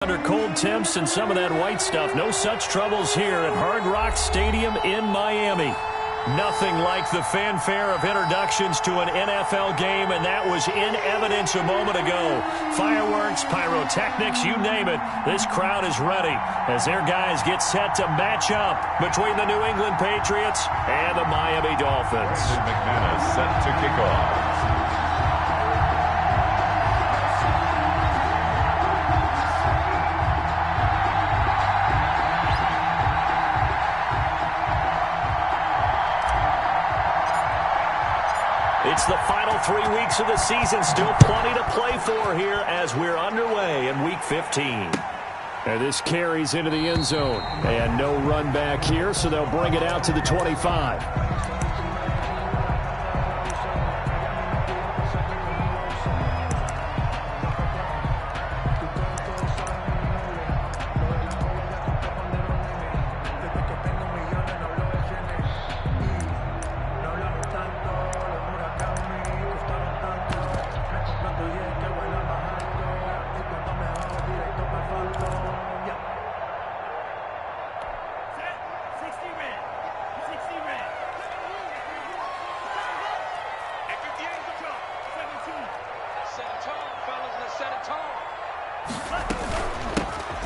Under cold temps and some of that white stuff. No such troubles here at Hard Rock Stadium in Miami. Nothing like the fanfare of introductions to an NFL game, and that was in evidence a moment ago. Fireworks, pyrotechnics, you name it. This crowd is ready as their guys get set to match up between the New England Patriots and the Miami Dolphins. McManus set to kick off. It's the final 3 weeks of the season. Still plenty to play for here as we're underway in Week 15. And this carries into the end zone. And no run back here, so they'll bring it out to the 25.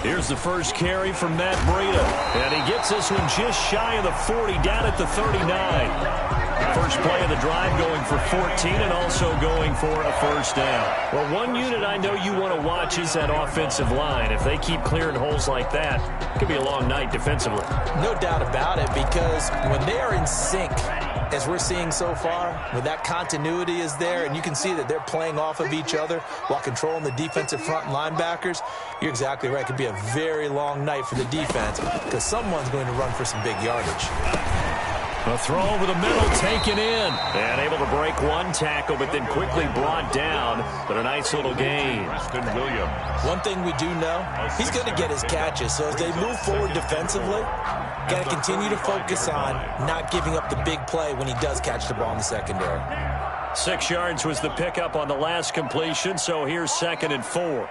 Here's the first carry from Matt Breida. And he gets this one just shy of the 40, down at the 39. First play of the drive going for 14 and also going for a first down. Well, one unit I know you want to watch is that offensive line. If they keep clearing holes like that, it could be a long night defensively. No doubt about it, because when they are in sync, as we're seeing so far, when that continuity is there and you can see that they're playing off of each other while controlling the defensive front linebackers, you're exactly right. It could be a very long night for the defense because someone's going to run for some big yardage. A throw over the middle, taken in. And able to break one tackle, but then quickly brought down. But a nice little gain. Preston Williams. One thing we do know, he's going to get his catches. So as they move forward defensively, got to continue to focus on not giving up the big play when he does catch the ball in the secondary. 6 yards was the pickup on the last completion, so here's 2nd and 4.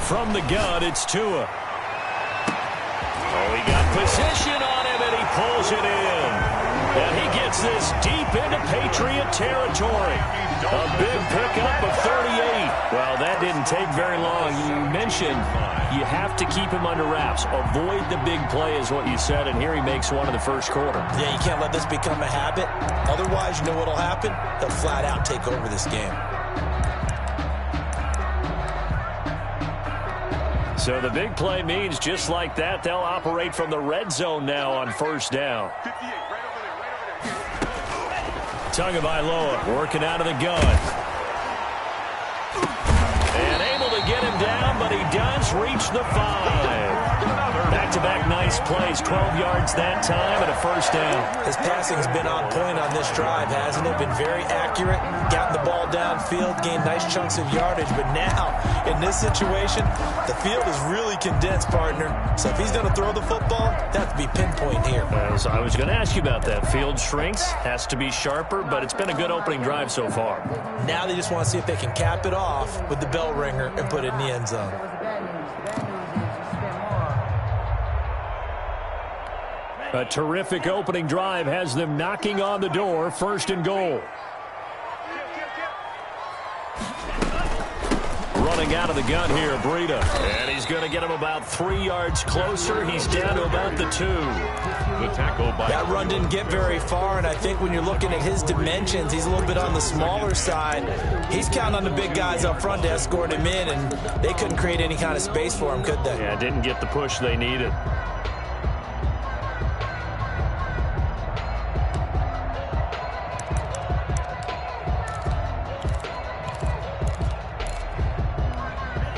From the gun, it's Tua. Oh, he got position on him, and he pulls it in. And he gets this deep into Patriot territory. A big pickup of 38. Well, that didn't take very long. You mentioned you have to keep him under wraps. Avoid the big play is what you said, and here he makes one in the first quarter. Yeah, you can't let this become a habit. Otherwise, you know what will happen? They'll flat out take over this game. So the big play means just like that, they'll operate from the red zone now on first down. Tagovailoa working out of the gun. And able to get him down, but he does reach the 5. Back-to-back nice plays, 12 yards that time and a first down. His passing's been on point on this drive, hasn't it? Been very accurate, gotten the ball downfield, gained nice chunks of yardage. But now, in this situation, the field is really condensed, partner. So if he's going to throw the football, that has to be pinpoint here. As I was going to ask you about that. Field shrinks, has to be sharper, but it's been a good opening drive so far. Now they just want to see if they can cap it off with the bell ringer and put it in the end zone. A terrific opening drive has them knocking on the door, 1st and goal. Running out of the gun here, Breida. And he's going to get him about 3 yards closer. He's down to about the 2. The tackle by that run didn't get very far, and I think when you're looking at his dimensions, he's a little bit on the smaller side. He's counting on the big guys up front to escort him in, and they couldn't create any kind of space for him, could they? Yeah, didn't get the push they needed.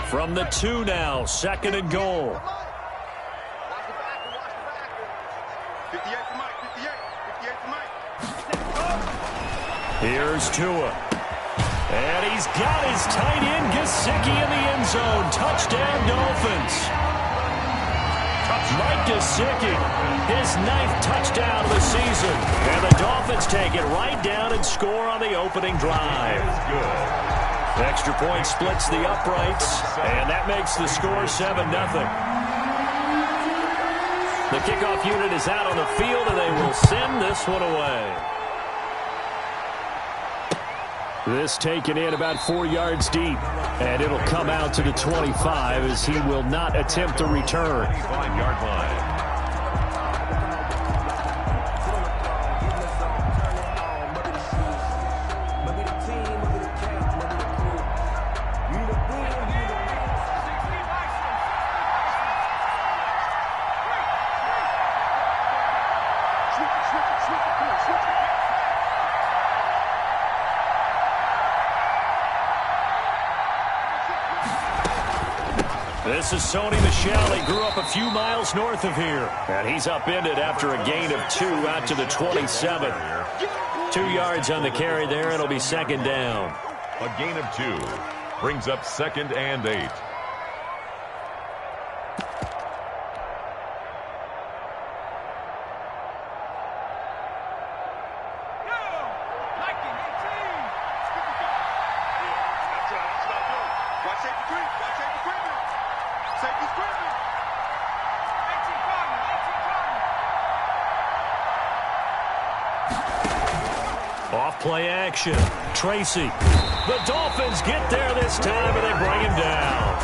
From the 2 now, 2nd and goal. Here's Tua. And he's got his tight end, Gesicki, in the end zone. Touchdown, Dolphins. Mike Gesicki, his 9th touchdown of the season. And the Dolphins take it right down and score on the opening drive. Extra point splits the uprights, and that makes the score 7-0. The kickoff unit is out on the field, and they will send this one away. This taken in about 4 yards deep, and it'll come out to the 25 as he will not attempt a return. 25-yard line. This is Sony Michel. He grew up a few miles north of here. And he's upended after a gain of 2 out to the 27. 2 yards on the carry there. It'll be second down. A gain of 2 brings up 2nd and 8. Off-play action. Tracy. The Dolphins get there this time, and they bring him down.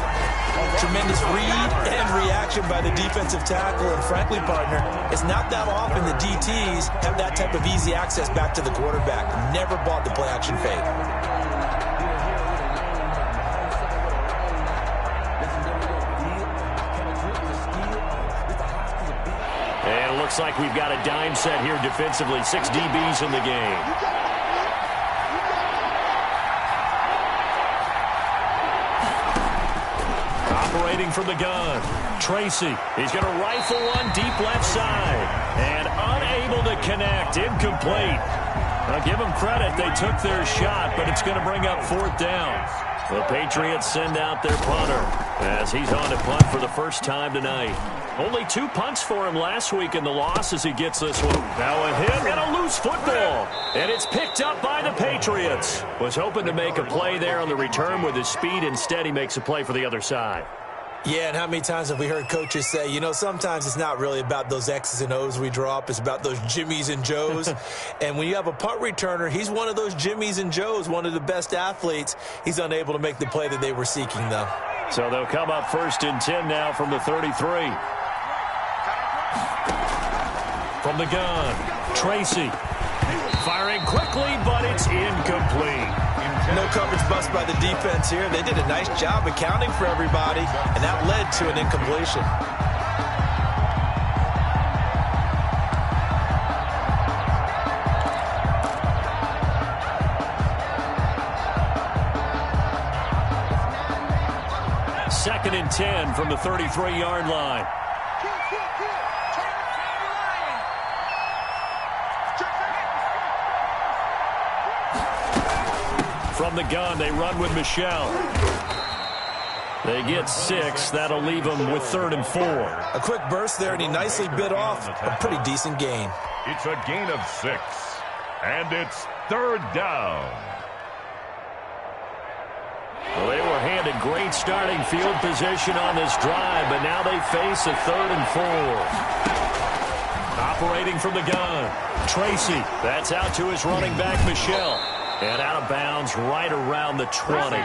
Tremendous read and reaction by the defensive tackle. And frankly, partner, it's not that often the DTs have that type of easy access back to the quarterback. Never bought the play-action fake. And it looks like we've got a dime set here defensively. 6 DBs in the game. Operating from the gun. Tracy. He's going to rifle one deep left side. And unable to connect. Incomplete. Now give them credit. They took their shot, but it's going to bring up 4th down. The Patriots send out their punter as he's on to punt for the first time tonight. Only 2 punts for him last week in the loss as he gets this one. Now a hit and a loose football. And it's picked up by the Patriots. Was hoping to make a play there on the return with his speed. Instead, he makes a play for the other side. Yeah, and how many times have we heard coaches say, you know, sometimes it's not really about those X's and O's we draw up. It's about those Jimmies and Joes. And when you have a punt returner, he's one of those Jimmies and Joes, one of the best athletes. He's unable to make the play that they were seeking, though. So they'll come up 1st and 10 now from the 33. From the gun, Tracy. Firing quickly, but it's incomplete. No coverage bust by the defense here. They did a nice job accounting for everybody, and that led to an incompletion. Second and 10 from the 33-yard line. From the gun, they run with Michel. They get 6. That'll leave them with 3rd and 4. A quick burst there, and he nicely bit off a pretty decent gain. It's a gain of 6. And it's 3rd down. Well, they were handed great starting field position on this drive, but now they face a 3rd and 4. Operating from the gun, Tracy. That's out to his running back, Michel. And out of bounds right around the 20.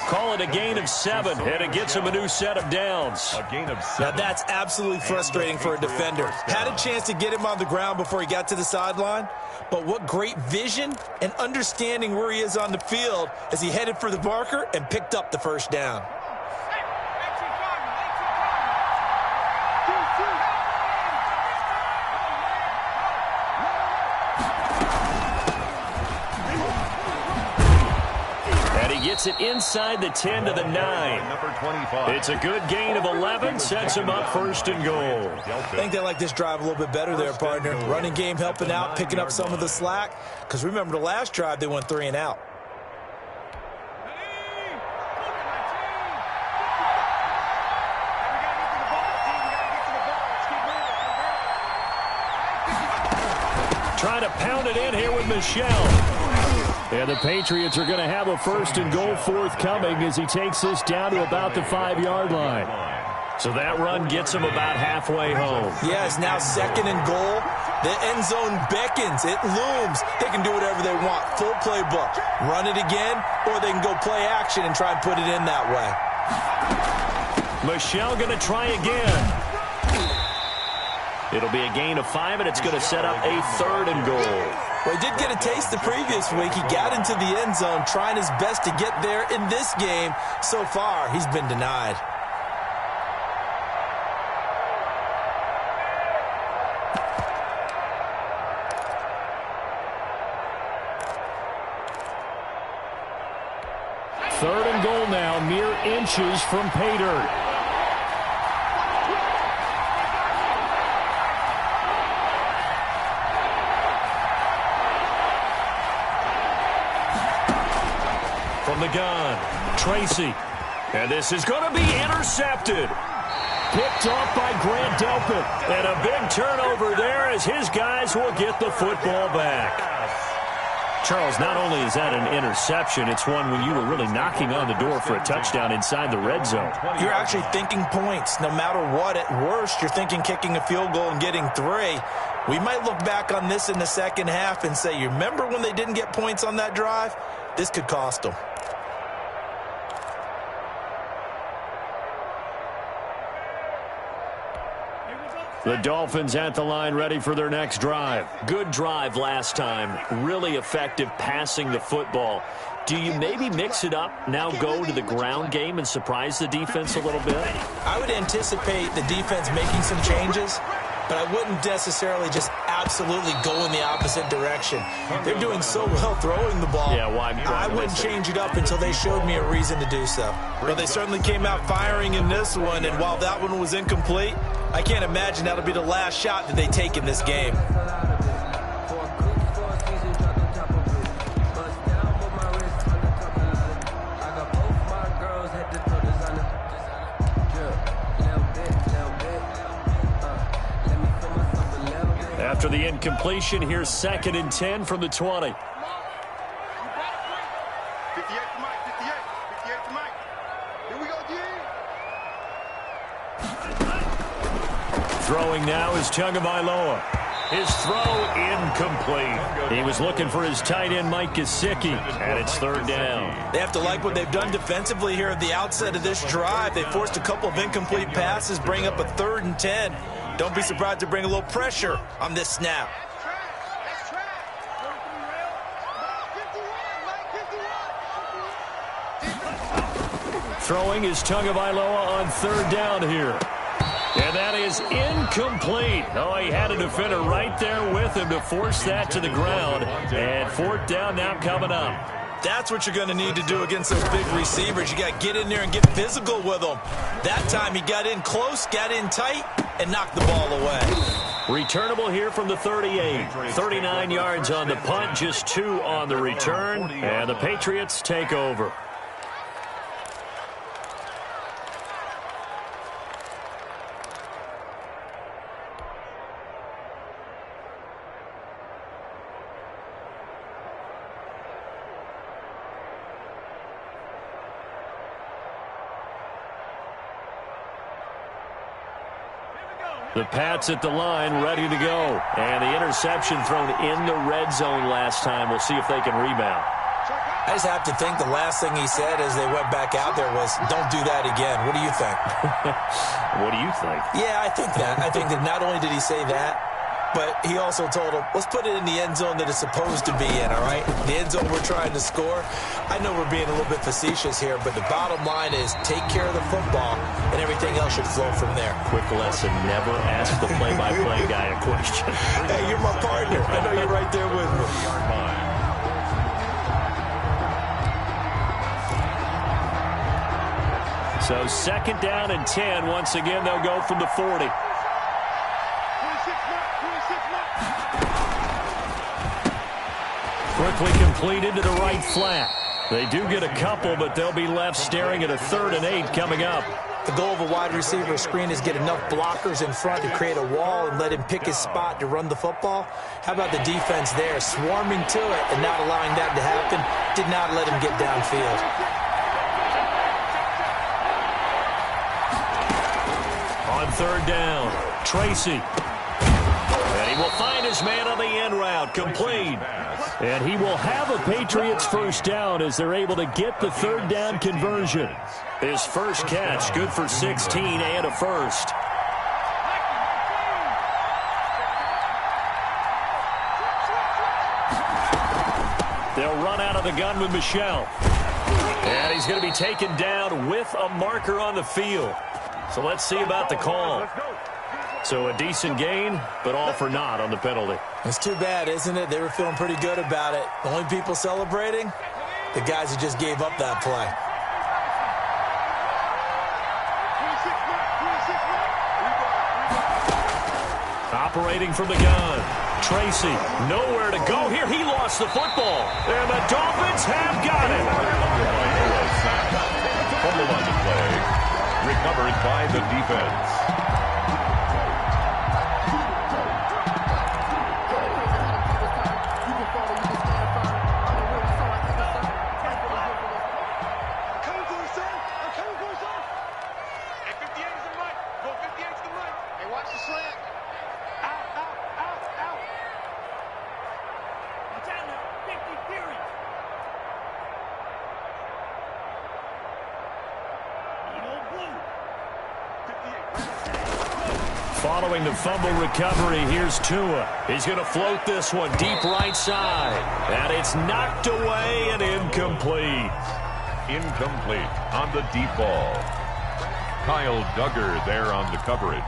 Call it a gain of 7, and it gets him a new set of downs. A gain of 7. Now that's absolutely frustrating for a defender. Had a chance to get him on the ground before he got to the sideline, but what great vision and understanding where he is on the field as he headed for the marker and picked up the 1st down. Gets it inside the 10 to the 9. Number 25. It's a good gain of 11. Sets him up 1st and goal. I think they like this drive a little bit better there, partner. Running game helping out, picking up some of the slack. Because remember, the last drive, they went 3 and out. pound it in here with Michel. And the Patriots are going to have a 1st and goal forthcoming as he takes this down to about the 5-yard line. So that run gets him about halfway home. Yeah, it's now 2nd and goal. The end zone beckons. It looms. They can do whatever they want. Full playbook. Run it again, or they can go play action and try and put it in that way. Michel going to try again. It'll be a gain of 5, and it's going to set up a 3rd and goal. Well, he did get a taste the previous week. He got into the end zone, trying his best to get there in this game. So far, he's been denied. Third and goal now, mere inches from pay dirt. From the gun, Tracy. And this is going to be intercepted. Picked off by Grant Delpit. And a big turnover there as his guys will get the football back. Charles, not only is that an interception, it's one when you were really knocking on the door for a touchdown inside the red zone. You're actually thinking points. No matter what, at worst, you're thinking kicking a field goal and getting 3. We might look back on this in the second half and say, you remember when they didn't get points on that drive? This could cost them. The Dolphins at the line, ready for their next drive. Good drive last time. Really effective passing the football. Do you maybe mix it up, now go to the ground game and surprise the defense a little bit? I would anticipate the defense making some changes, but I wouldn't necessarily just absolutely go in the opposite direction. They're doing so well throwing the ball. Yeah, why I wouldn't change it up until they showed me a reason to do so. Well, they certainly came out firing in this one, and while that one was incomplete, I can't imagine that'll be the last shot that they take in this game. After the incompletion, here's 2nd and 10 from the 20. Throwing now is Tagovailoa. His throw incomplete. He was looking for his tight end, Mike Gesicki, and it's 3rd down. They have to like what they've done defensively here at the outset of this drive. They forced a couple of incomplete passes, bring up a 3rd and 10. Don't be surprised to bring a little pressure on this snap. Throwing is Tagovailoa on 3rd down here. And that is incomplete. Oh, he had a defender right there with him to force that to the ground. And 4th down now coming up. That's what you're going to need to do against those big receivers. You got to get in there and get physical with them. That time he got in close, got in tight, and knocked the ball away. Returnable here from the 38. 39 yards on the punt, just 2 on the return. And the Patriots take over. The Pats at the line, ready to go. And the interception thrown in the red zone last time. We'll see if they can rebound. I just have to think the last thing he said as they went back out there was, don't do that again. What do you think? What do you think? Yeah, I think that. I think that not only did he say that, but he also told him, let's put it in the end zone that it's supposed to be in, all right? The end zone we're trying to score. I know we're being a little bit facetious here, but the bottom line is take care of the football, and everything else should flow from there. Quick lesson, never ask the play-by-play guy a question. Hey, you're my partner. I know you're right there with me. So 2nd down and 10. Once again, they'll go from the 40. Quickly completed to the right flat. They do get a couple, but they'll be left staring at a 3rd and 8 coming up. The goal of a wide receiver screen is get enough blockers in front to create a wall and let him pick his spot to run the football. How about the defense there, swarming to it and not allowing that to happen? Did not let him get downfield. On third down, Tracy. And he will find his man on the end route, complete. And he will have a Patriots first down as they're able to get the third down conversion. His first catch, good for 16 and a first. They'll run out of the gun with Michel. And he's going to be taken down with a marker on the field. So let's see about the call. So a decent gain, but all for naught on the penalty. It's too bad, isn't it? They were feeling pretty good about it. The only people celebrating, the guys who just gave up that play. Operating from the gun. Tracy, nowhere to go here. He lost the football. And the Dolphins have got it. Fumble on the play. Recovered by the defense. Following the fumble recovery, here's Tua. He's going to float this one deep right side. And it's knocked away and incomplete. Incomplete on the deep ball. Kyle Duggar there on the coverage.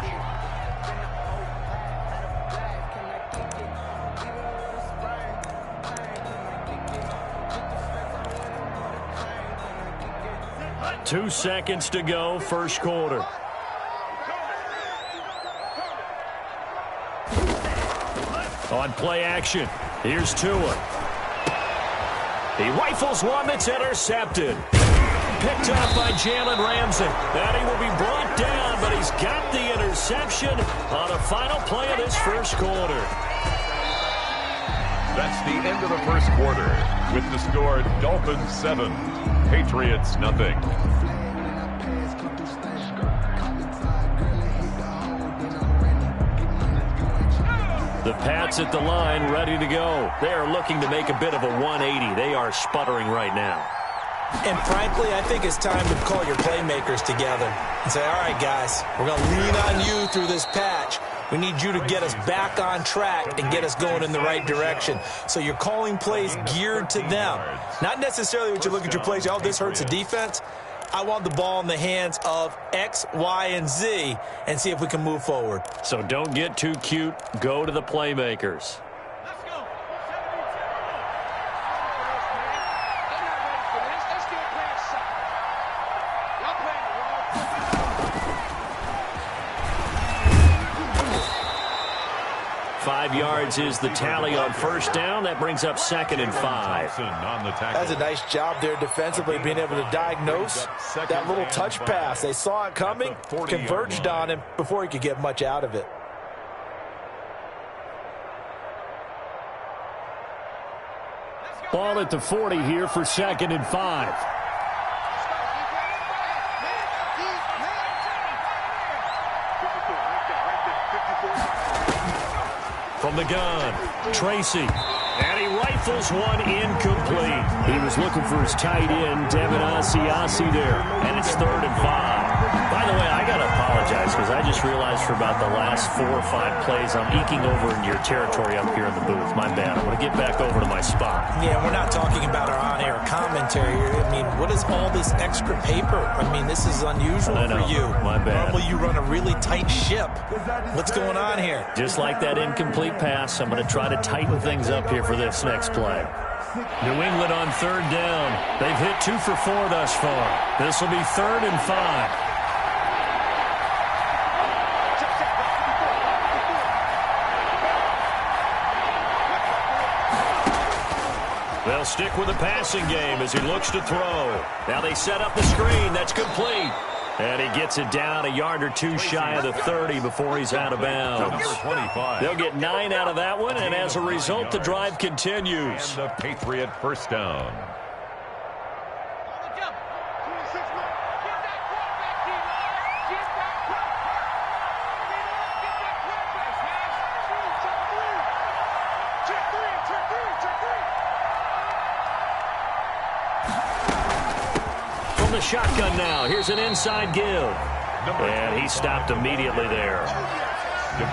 Two seconds to go, first quarter. On play action, here's Tua. He rifles one that's intercepted. Picked up by Jalen Ramsey. And he will be brought down, but he's got the interception on a final play of this first quarter. That's the end of the first quarter with the score Dolphins 7, Patriots nothing. The Pats at the line, ready to go. They are looking to make a bit of a 180. They are sputtering right now. And frankly, I think it's time to call your playmakers together and say, all right, guys, we're going to lean on you through this patch. We need you to get us back on track and get us going in the right direction. So you're calling plays geared to them. Not necessarily what you look at your plays, oh, this hurts the defense. I want the ball in the hands of X, Y, and Z and see if we can move forward. So don't get too cute. Go to the playmakers. Let's go. Five yards is the tally on first down. That brings up 2nd and 5. That's a nice job there defensively, being able to diagnose that little touch pass. They saw it coming, converged on him before he could get much out of it. Ball at the 40 here for 2nd and 5. From the gun, Tracy. And he rifles one incomplete. He was looking for his tight end, Devin Asiasi there. And it's 3rd and 5. By the way, I got to apologize because I just realized for about the last 4 or 5 plays I'm eking over into your territory up here in the booth. My bad. I'm going to get back over to my spot. Yeah, we're not talking about our on-air commentary here. I mean, what is all this extra paper? I mean, this is unusual for you. My bad. Normally you run a really tight ship. What's going on here? Just like that incomplete pass, I'm going to try to tighten things up here for this next play. New England on 3rd down. They've hit 2 for 4 thus far. This will be 3rd and 5. They'll stick with the passing game as he looks to throw. Now they set up the screen. That's complete. And he gets it down a yard or two shy of the 30 before he's out of bounds. Number 25. They'll get 9 out of that one, and as a result, the drive continues. And the Patriot first down. The shotgun now. Here's an inside give. And he stopped immediately there.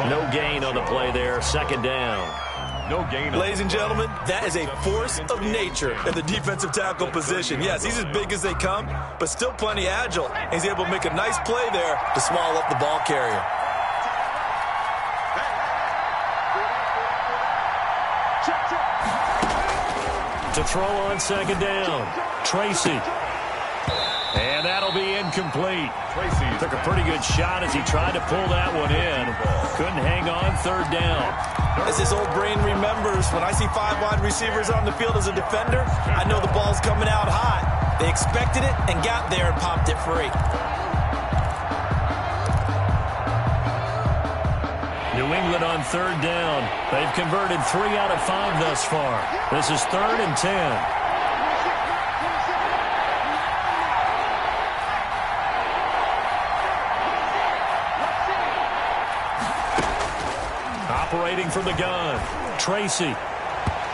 No gain on the play there. Second down. No gain. Ladies and gentlemen, that is a force of nature in the defensive tackle position. Yes, he's as big as they come, but still plenty agile. He's able to make a nice play there to swallow up the ball carrier. To throw on second down. Tracy. And that'll be incomplete. Tracy took a pretty good shot as he tried to pull that one in. Couldn't hang on. Third down. As his old brain remembers, when I see 5 wide receivers on the field as a defender, I know the ball's coming out hot. They expected it and got there and popped it free. New England on third down. They've converted 3 out of 5 thus far. This is 3rd and 10. Operating from the gun, Tracy.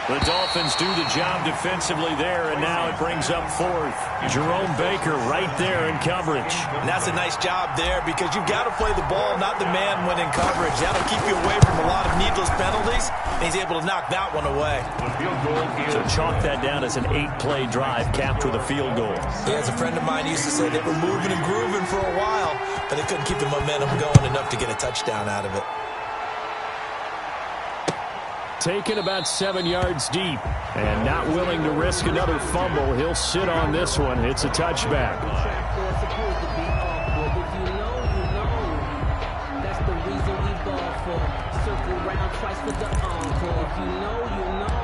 The Dolphins do the job defensively there, and now it brings up 4th. Jerome Baker right there in coverage. And that's a nice job there because you've got to play the ball, not the man when in coverage. That'll keep you away from a lot of needless penalties, and he's able to knock that one away. So chalk that down as an 8-play drive capped with a field goal. Yeah, as a friend of mine used to say, they were moving and grooving for a while, but they couldn't keep the momentum going enough to get a touchdown out of it. Taken about 7 yards deep and not willing to risk another fumble. He'll sit on this one. It's a touchback. That's the reason we ball for. Circle round twice for the encore. If you know, you know.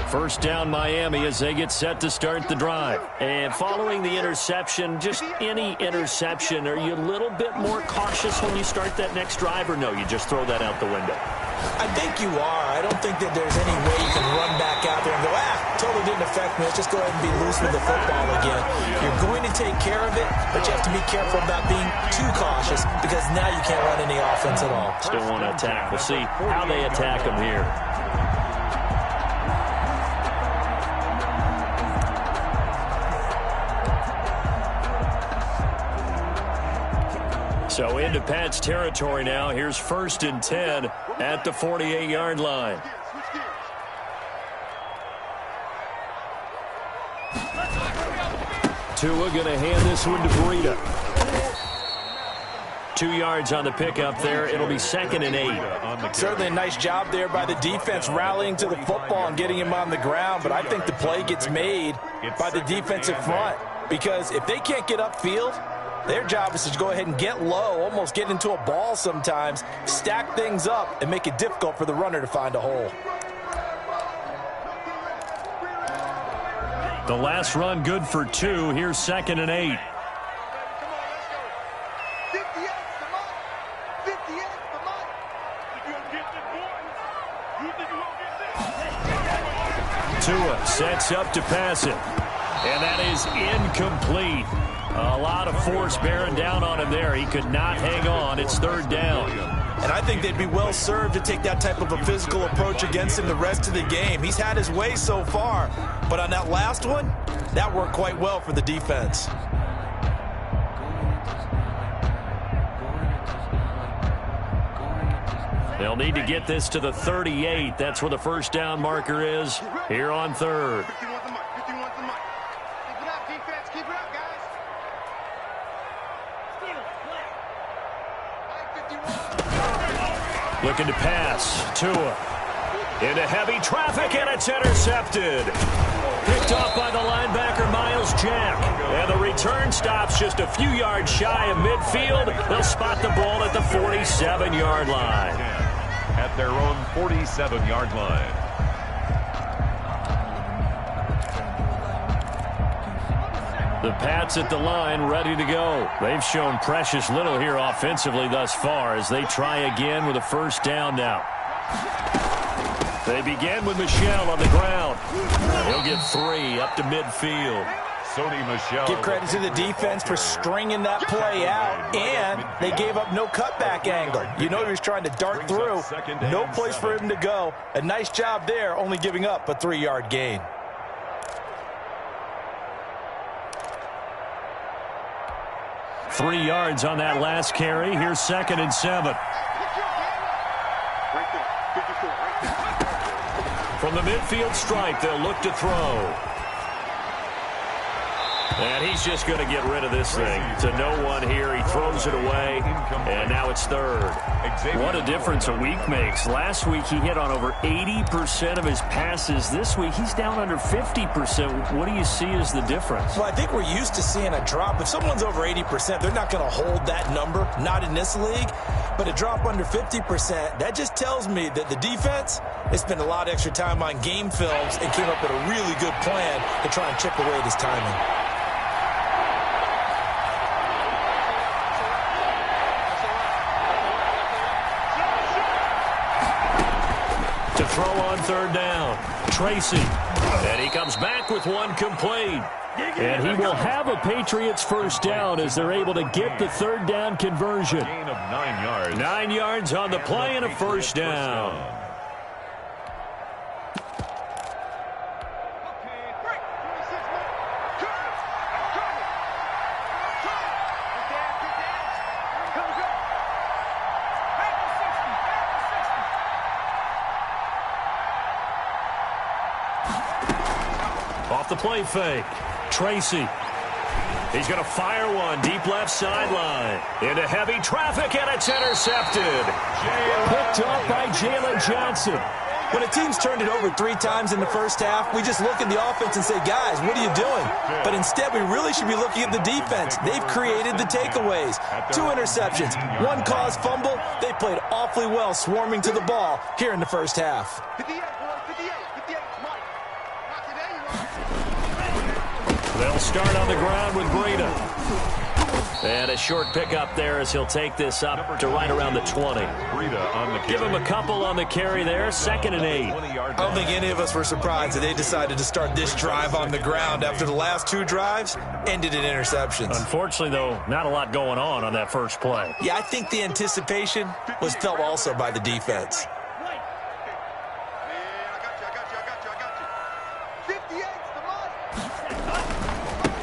First down Miami as they get set to start the drive. And following the interception, just any interception, are you a little bit more cautious when you start that next drive, or no, you just throw that out the window? I think you are. I don't think that there's any way you can run back out there and go, totally didn't affect me. Let's just go ahead and be loose with the football again. You're going to take care of it, but you have to be careful about being too cautious because now you can't run any offense at all. Still want to attack. We'll see how they attack them here. So into Pat's territory now. Here's 1st and 10 at the 48-yard line. Tua going to hand this one to Breida. 2 yards on the pickup there. It'll be 2nd and 8. Certainly a nice job there by the defense rallying to the football and getting him on the ground, but I think the play gets made by the defensive front because if they can't get upfield, their job is to go ahead and get low, almost get into a ball sometimes, stack things up, and make it difficult for the runner to find a hole. The last run good for 2. Here's 2nd and 8. Tua sets up to pass it. And that is incomplete. A lot of force bearing down on him there. He could not hang on. It's 3rd down. And I think they'd be well served to take that type of a physical approach against him the rest of the game. He's had his way so far, but on that last one, that worked quite well for the defense. They'll need to get this to the 38. That's where the first down marker is here on 3rd. Looking to pass. Tua into heavy traffic, and it's intercepted. Picked off by the linebacker, Miles Jack. And the return stops just a few yards shy of midfield. They'll spot the ball at the 47-yard line. At their own 47-yard line. The Pats at the line, ready to go. They've shown precious little here offensively thus far as they try again with a first down now. They begin with Michel on the ground. He'll get 3 up to midfield. Sony Michel. Give credit to the defense for stringing that play out, and they gave up no cutback angle. You know he was trying to dart through. No place for him to go. A nice job there, only giving up a 3-yard gain. Three yards on that last carry. Here's 2nd and 7. From the midfield stripe, they'll look to throw. And he's just going to get rid of this thing. To no one here. He throws it away, and now it's 3rd. What a difference a week makes. Last week he hit on over 80% of his passes. This week he's down under 50%. What do you see as the difference? Well, I think we're used to seeing a drop. If someone's over 80%, they're not going to hold that number. Not in this league. But a drop under 50%, that just tells me that the defense has spent a lot of extra time on game films and came up with a really good plan to try and chip away at his timing. To throw on 3rd down, Tracy. And he comes back with one complete. And he will have a Patriots first down as they're able to get the 3rd down conversion. Gain of 9 yards. 9 yards on the play and a first down. Off the play fake, Tracy. He's going to fire one deep left sideline. Into heavy traffic, and it's intercepted. Picked up by Jalen Johnson. When a team's turned it over 3 times in the first half, we just look at the offense and say, guys, what are you doing? But instead, we really should be looking at the defense. They've created the takeaways. 2 interceptions, 1 caused fumble. They played awfully well swarming to the ball here in the first half. They'll start on the ground with Breida. And a short pickup there as he'll take this up to right around the 20. Breida on the carry. Give him a couple on the carry there. 2nd and 8. I don't think any of us were surprised that they decided to start this drive on the ground after the last 2 drives ended in interceptions. Unfortunately, though, not a lot going on that first play. Yeah, I think the anticipation was felt also by the defense.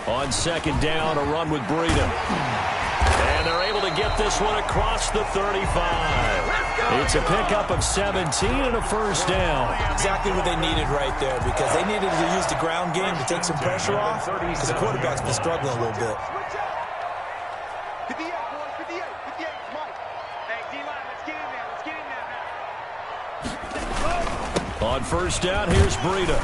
On 2nd down, a run with Breida. And they're able to get this one across the 35. It's a pickup of 17 and a first down. Exactly what they needed right there, because they needed to use the ground game to take some pressure off, because the quarterback's been struggling a little bit. On first down, here's Breida.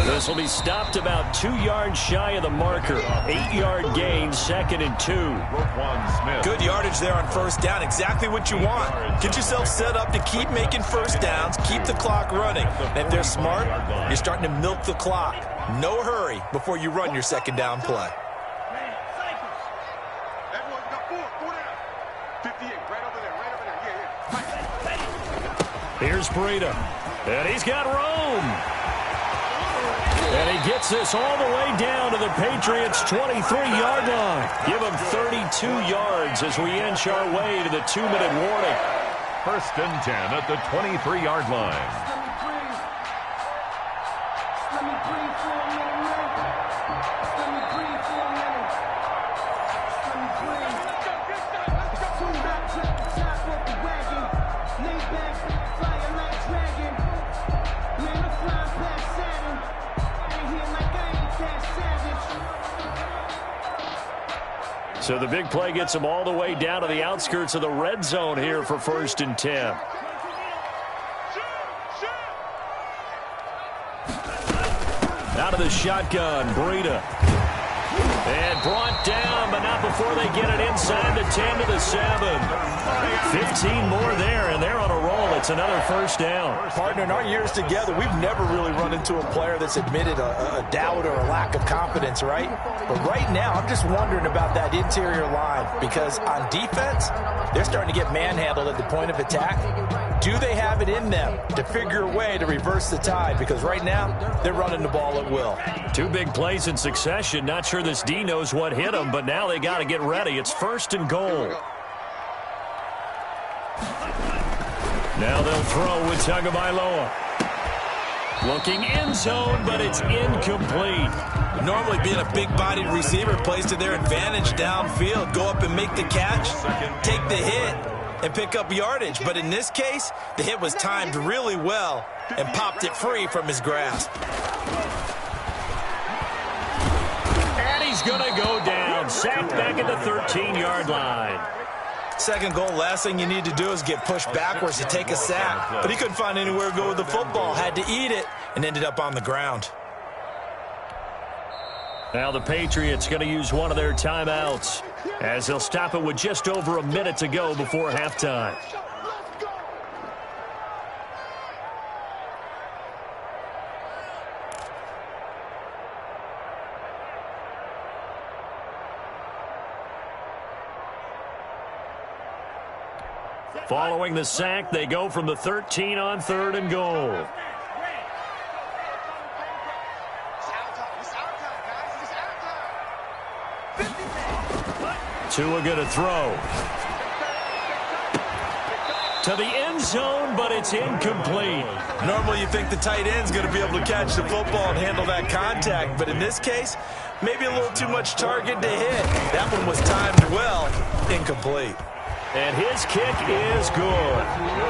This will be stopped about 2 yards shy of the marker. 8-yard gain, 2nd and 2. Good yardage there on first down. Exactly what you want. Get yourself set up to keep making first downs, keep the clock running. And if they're smart, you're starting to milk the clock. No hurry before you run your 2nd down play. Here's Breida. And he's got room. And he gets this all the way down to the Patriots' 23-yard line. Give him 32 yards as we inch our way to the 2-minute warning. 1st and 10 at the 23-yard line. So the big play gets them all the way down to the outskirts of the red zone here for 1st and 10. Out of the shotgun, Breida. And brought down, but not before they get it inside the 10 to the 7. 15 more there, and they're on a roll. It's another first down. Partner, in our years together, we've never really run into a player that's admitted a doubt or a lack of confidence, right? But right now, I'm just wondering about that interior line, because on defense, they're starting to get manhandled at the point of attack. Do they have it in them to figure a way to reverse the tide? Because right now, they're running the ball at will. 2 big plays in succession. Not sure this D knows what hit them, but now they got to get ready. It's 1st and goal. Now they'll throw with Tagovailoa. Looking end zone, but it's incomplete. Normally being a big-bodied receiver plays to their advantage downfield. Go up and make the catch, take the hit, and pick up yardage. But in this case, the hit was timed really well and popped it free from his grasp. And he's going to go down. Sacked back at the 13-yard line. 2nd goal, last thing you need to do is get pushed backwards to take a sack. But he couldn't find anywhere to go with the football. Had to eat it and ended up on the ground. Now the Patriots going to use one of their timeouts as they'll stop it with just over a minute to go before halftime. Following the sack, they go from the 13 on 3rd and goal. Tua going to throw. To the end zone, but it's incomplete. Normally you think the tight end's going to be able to catch the football and handle that contact, but in this case, maybe a little too much target to hit. That one was timed well, incomplete. And his kick is good.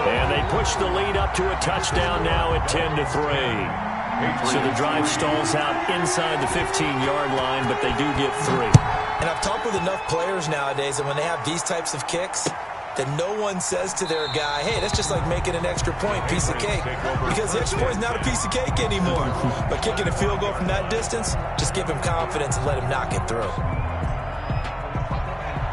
And they push the lead up to a touchdown now at 10-3. So the drive stalls out inside the 15-yard line, but they do get 3. And I've talked with enough players nowadays, and when they have these types of kicks, that no one says to their guy, hey, that's just like making an extra point, piece of cake. Because the extra point is not a piece of cake anymore. But kicking a field goal from that distance, just give him confidence and let him knock it through.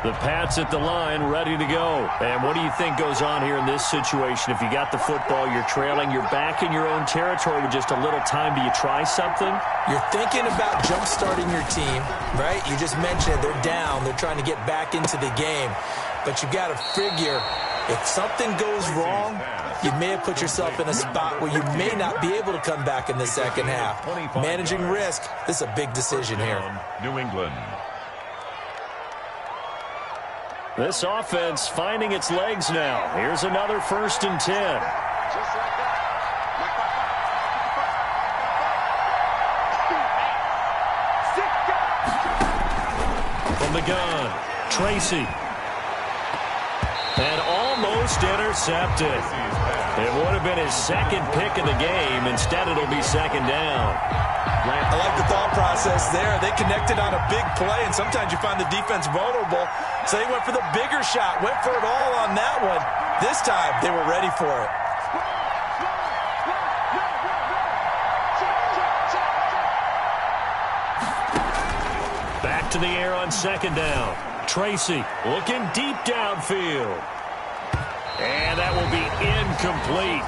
The Pats at the line, ready to go. And what do you think goes on here in this situation? If you got the football, you're trailing, you're back in your own territory with just a little time. Do you try something? You're thinking about jump-starting your team, right? You just mentioned they're down. They're trying to get back into the game. But you got to figure, if something goes wrong, you may have put yourself in a spot where you may not be able to come back in the second half. Managing risk, this is a big decision here. New England. This offense finding its legs now. Here's another 1st and 10. From the gun, Tracy. And almost intercepted. It would have been his 2nd pick of the game. Instead, it'll be 2nd down. I like the thought process there. They connected on a big play, and sometimes you find the defense vulnerable. So they went for the bigger shot, went for it all on that one. This time, they were ready for it. Back to the air on 2nd down. Tracy looking deep downfield. And that will be incomplete.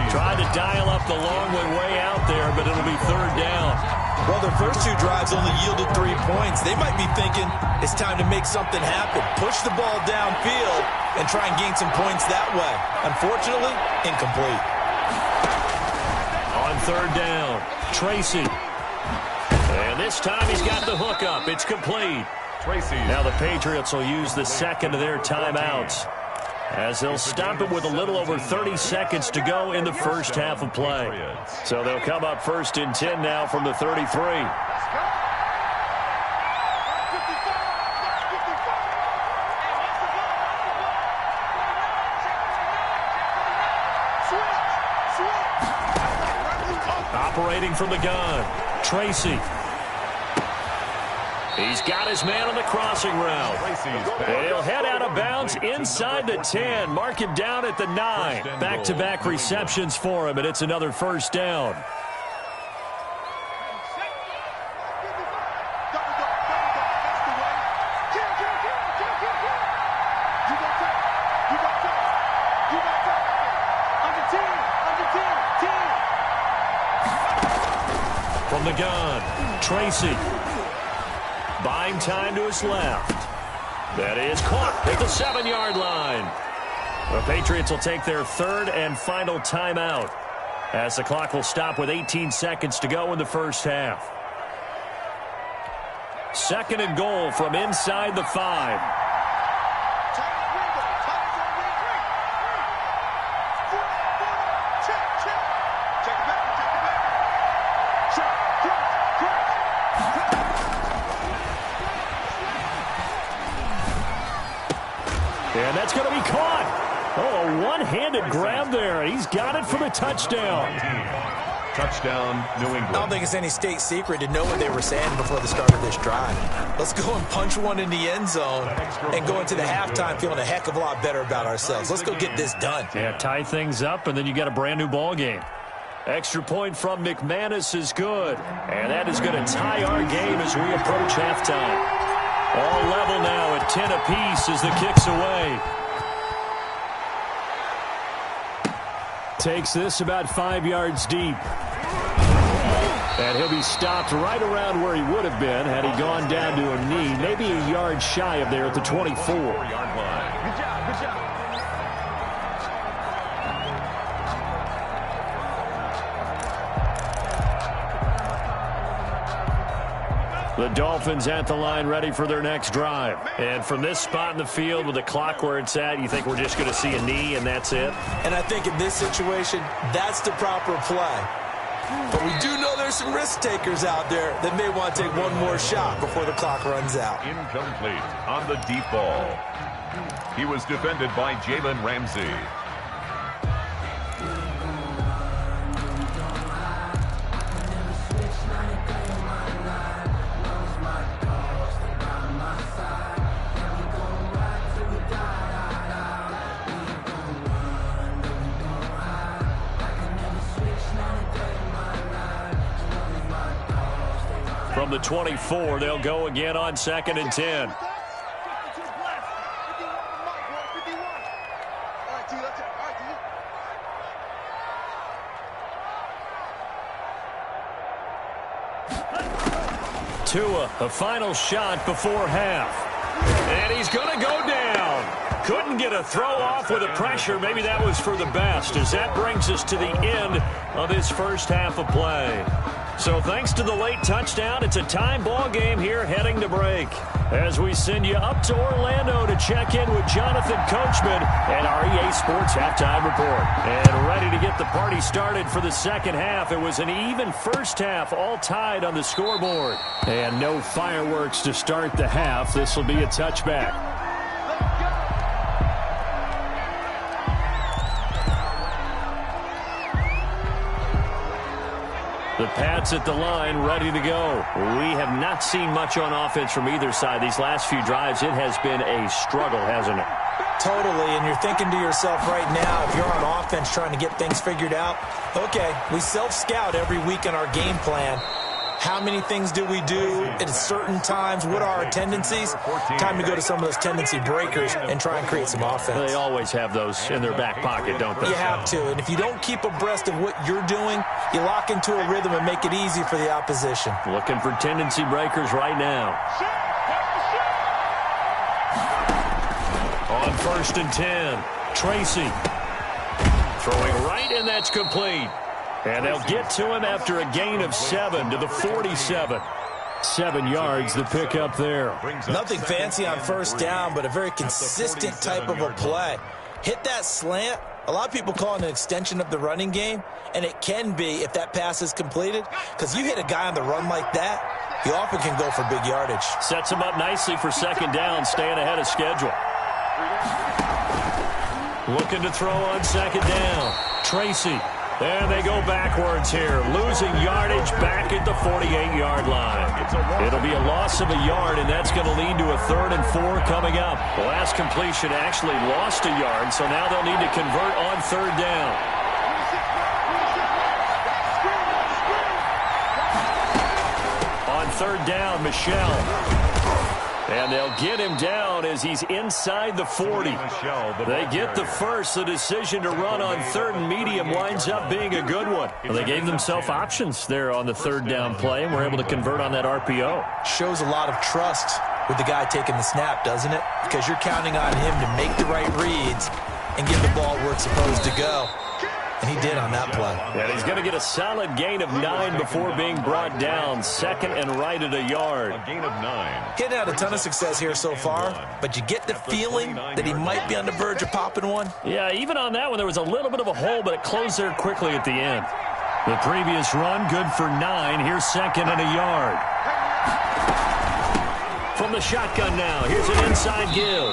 Tried to dial up the long way out there, but it'll be 3rd down. Well, their first 2 drives only yielded 3 points. They might be thinking it's time to make something happen. Push the ball downfield and try and gain some points that way. Unfortunately, incomplete. On 3rd down, Tracy. And this time he's got the hook up. It's complete. Now the Patriots will use the 2nd of their timeouts, as they'll stop it with a little over 30 seconds to go in the first half of play. So they'll come up 1st and 10 now from the 33. Operating from the gun, Tracy. He's got his man on the crossing route. He'll head out of bounds inside the 10. Mark him down at the 9. Back-to-back receptions for him, and it's another 1st down. the gun. Tracy. Buying time to his left. That is caught at the 7-yard line. The Patriots will take their third and final timeout as the clock will stop with 18 seconds to go in the first half. 2nd and goal from inside the 5. And that's going to be caught. Oh, a one-handed grab there. He's got it for the touchdown. Touchdown, New England. I don't think it's any state secret to know what they were saying before the start of this drive. Let's go and punch one in the end zone and go into the halftime feeling a heck of a lot better about ourselves. Let's go get this done. Yeah, tie things up, and then you got a brand-new ball game. Extra point from McManus is good. And that is going to tie our game as we approach halftime. All level now at 10 apiece as the kick's away. Takes this about 5 yards deep. And he'll be stopped right around where he would have been had he gone down to a knee, maybe a yard shy of there at the 24-yard line. Good job, good job. The Dolphins at the line ready for their next drive. And from this spot in the field with the clock where it's at, you think we're just going to see a knee and that's it? And I think in this situation, that's the proper play. But we do know there's some risk takers out there that may want to take one more shot before the clock runs out. Incomplete on the deep ball. He was defended by Jalen Ramsey. From the 24, they'll go again on 2nd and 10. Tua, a final shot before half. And he's going to go down. Couldn't get a throw off with the pressure. Maybe that was for the best, as that brings us to the end of this first half of play. So thanks to the late touchdown, it's a time ball game here heading to break. As we send you up to Orlando to check in with Jonathan Coachman and our EA Sports Halftime Report. And ready to get the party started for the second half. It was an even first half, all tied on the scoreboard. And no fireworks to start the half. This will be a touchback. The Pats at the line, ready to go. We have not seen much on offense from either side. These last few drives, it has been a struggle, hasn't it? Totally, and you're thinking to yourself right now, if you're on offense trying to get things figured out, okay, we self-scout every week in our game plan. How many things do we do at certain times? What are our tendencies? Time to go to some of those tendency breakers and try and create some offense. They always have those in their back pocket, don't they? You have to, and if you don't keep abreast of what you're doing, you lock into a rhythm and make it easy for the opposition. Looking for tendency breakers right now. On 1st and 10, Tracy throwing right, and that's complete. And they'll get to him after a gain of 7 to the 47. 7 yards, the pickup there. Nothing fancy on first down, but a very consistent type of a play. Hit that slant. A lot of people call it an extension of the running game, and it can be if that pass is completed, because you hit a guy on the run like that, he often can go for big yardage. Sets him up nicely for second down, staying ahead of schedule. Looking to throw on second down. Tracy. And they go backwards here, losing yardage back at the 48-yard line. It'll be a loss of a yard, and that's going to lead to a 3rd and 4 coming up. The last completion actually lost a yard, so now they'll need to convert on 3rd down. On 3rd down, Michel. And they'll get him down as he's inside the 40. They get the first. The decision to run on 3rd and medium winds up being a good one. Well, they gave themselves options there on the 3rd down play and were able to convert on that RPO. Shows a lot of trust with the guy taking the snap, doesn't it? Because you're counting on him to make the right reads and get the ball where it's supposed to go. And he did on that play. And he's going to get a solid gain of 9 before being brought down. 2nd and right at a yard. A gain of 9. He hadn't had a ton of success here so far, but you get the feeling that he might be on the verge of popping one. Yeah, even on that one, there was a little bit of a hole, but it closed there quickly at the end. The previous run, good for 9. Here's 2nd and a yard. From the shotgun now, here's an inside give.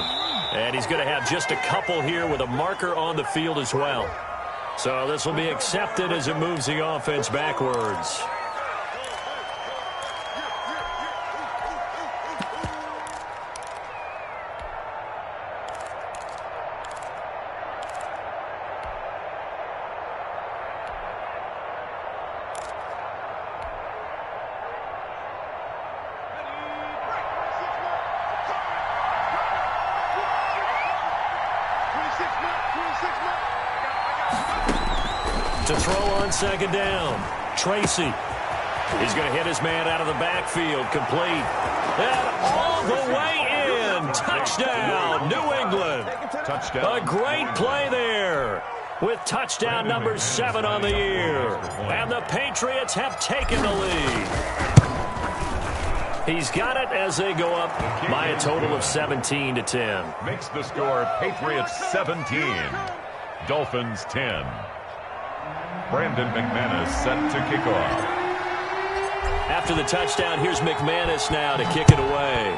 And he's going to have just a couple here with a marker on the field as well. So this will be accepted as it moves the offense backwards. To throw on 2nd down. Tracy. He's going to hit his man out of the backfield. Complete. And all the way in. Touchdown, New England. Touchdown. A great play there with touchdown number 7 on the year. And the Patriots have taken the lead. He's got it as they go up by a total of 17-10. Makes the score Patriots 17. Dolphins 10. Brandon McManus set to kick off. After the touchdown, here's McManus now to kick it away.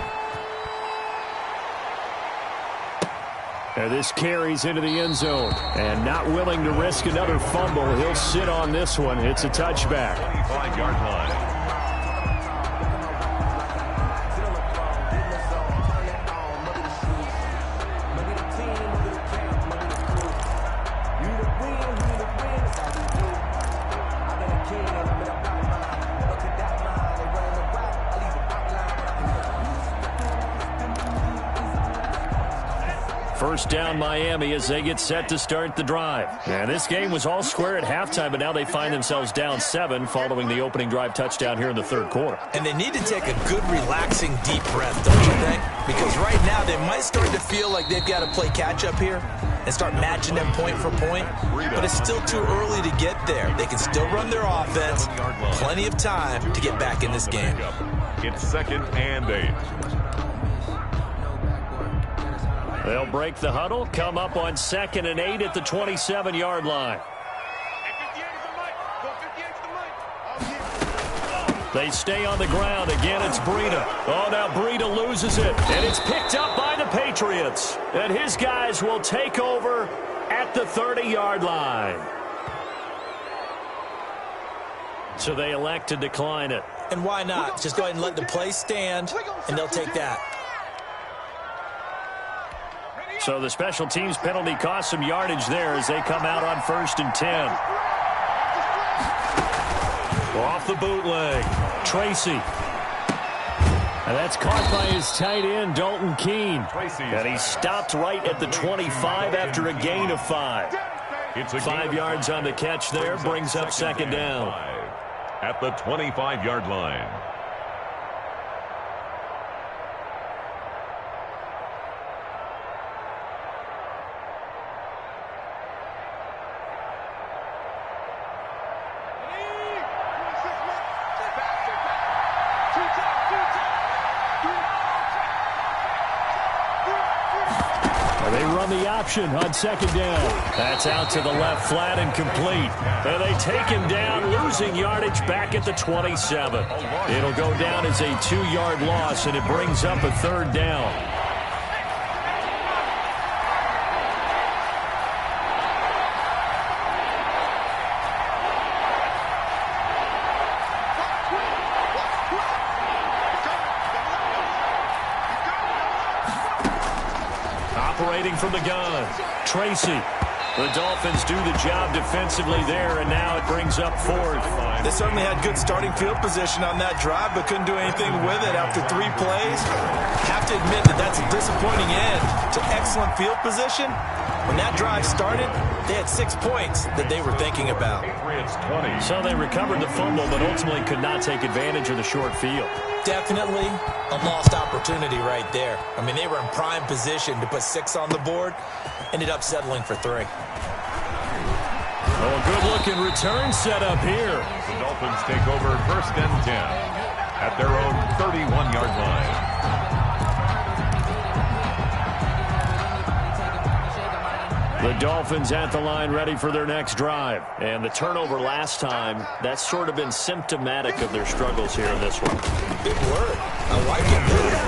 And this carries into the end zone. And not willing to risk another fumble, he'll sit on this one. It's a touchback. 25-yard line. First down Miami as they get set to start the drive. And this game was all square at halftime, but now they find themselves down 7 following the opening drive touchdown here in the 3rd quarter. And they need to take a good, relaxing, deep breath, don't you think? Because right now they might start to feel like they've got to play catch-up here and start matching them point for point. But it's still too early to get there. They can still run their offense. Plenty of time to get back in this game. It's 2nd and 8. They'll break the huddle, come up on 2nd and 8 at the 27-yard line. They stay on the ground. Again, it's Breida. Oh, now Breida loses it. And it's picked up by the Patriots. And his guys will take over at the 30-yard line. So they elect to decline it. And why not? Just go ahead and let the play stand, and they'll take that. So the special teams penalty cost some yardage there as they come out on 1st and 10. Off the bootleg. Tracy. And that's caught by his tight end, Dalton Keene. And he stopped right at the 25 after a gain of 5. It's a 5 yards on the catch there, brings up 2nd down. At the 25-yard line. They run the option on 2nd down. That's out to the left, flat and complete. And they take him down, losing yardage back at the 27. It'll go down as a 2-yard loss, and it brings up a 3rd down. Operating from the gun, Tracy. The Dolphins do the job defensively there, and now it brings up fourth. They certainly had good starting field position on that drive, but couldn't do anything with it after 3 plays. Have to admit that that's a disappointing end to excellent field position. When that drive started, they had 6 points that they were thinking about. So they recovered the fumble, but ultimately could not take advantage of the short field. Definitely a lost opportunity right there. I mean, they were in prime position to put 6 on the board, ended up settling for 3. Oh, good-looking return set up here. The Dolphins take over 1st and 10 at their own 31-yard line. The Dolphins at the line ready for their next drive. And the turnover last time, that's sort of been symptomatic of their struggles here in this one. Big word. I like it,